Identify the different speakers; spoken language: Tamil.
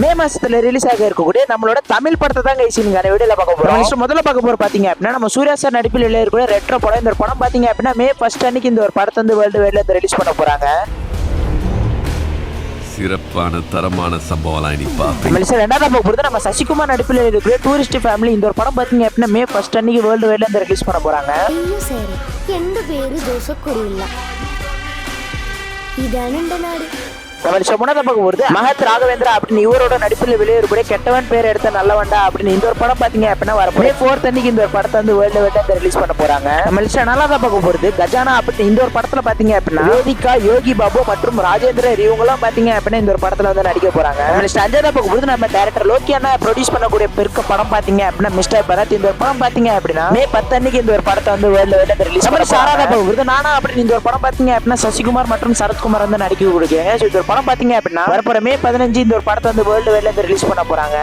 Speaker 1: மே மாசத்துல ரிலீஸ் ஆக இருக்கக்கூடிய நம்மளோட தமிழ் படத்தை தான் கைஸ் நீங்க வீடியோல பார்க்க போறோம். முதல்ல பார்க்க போற பாத்தீங்க அப்படின்னா நம்ம சூர்யா சார் நடிப்பில் இருக்கக்கூடிய ரெட்ரோ படம். இந்த படம் பாத்தீங்க அப்படின்னா மே 1 அன்னைக்கு இந்த ஒரு படத்தை வந்து வேர்ல்டு வைட்ல ரிலீஸ் பண்ண போறாங்க.
Speaker 2: சிறப்பான தரமான சம்பவம்
Speaker 1: ரெண்டாவது பார்க்க போறது நம்ம சசிகுமார் நடிப்பில் இருக்கக்கூடிய டூரிஸ்ட் ஃபேமிலி. இந்த ஒரு படம் பாத்தீங்க அப்படின்னா மே 1 அன்னைக்கு வேர்ல்டு வைட்ல ரிலீஸ் பண்ண போறாங்க.
Speaker 3: எந்த பேரு தோசைக்குரியல இதானண்ட நாடு.
Speaker 1: மகத் ராகவேந்திரா அப்படின்னு இவரோட நடிப்பில் வெளியேறக்கூடிய கெட்டவன் பேர் எடுத்த நல்லவண்டா அப்படின்னு இந்த ஒரு படம் பாத்தீங்க அப்படின்னா வரப்போ 4th அன்னைக்கு இந்த ஒரு படத்தை வந்து வேர்ல்டு வைட்ல ரிலீஸ் பண்ண போறாங்க. நல்லா தான் பார்க்க போறது கஜானா அப்படின்னு இந்த ஒரு படத்துல பாத்தீங்க அப்படின்னா வேதிகா, யோகி பாபு மற்றும் ராஜேந்திரர் இவங்கெல்லாம் பாத்தீங்க அப்படின்னா இந்த ஒரு படத்துல வந்து நடிக்க போறாங்க. அஞ்சாவது பார்க்க போது நம்ம டைரக்டர் லோக்கி அண்ணா ப்ரொடியூஸ் பண்ணக்கூடிய பெருக்க படம் பாத்தீங்க அப்படின்னா மிஸ்டர் பரத். இந்த ஒரு படம் பாத்தீங்க அப்படின்னா மே 10 அன்னைக்கு இந்த ஒரு படத்தை வந்து வேர்ல்டு வைட்ல ரிலீஸ் பண்ண போறாங்க. நானா அப்படின்னு இந்த ஒரு படம் பாத்தீங்க அப்படின்னா சசிகுமார் மற்றும் சரத்குமார் வந்து நடிக்க கொடுக்குறாங்க. படம் பாத்தீங்க அப்படின்னா வரப்போற மே 15 இந்த ஒரு படத்தை வந்து வேர்ல்டு வைட்ல ரிலீஸ் பண்ண போறாங்க.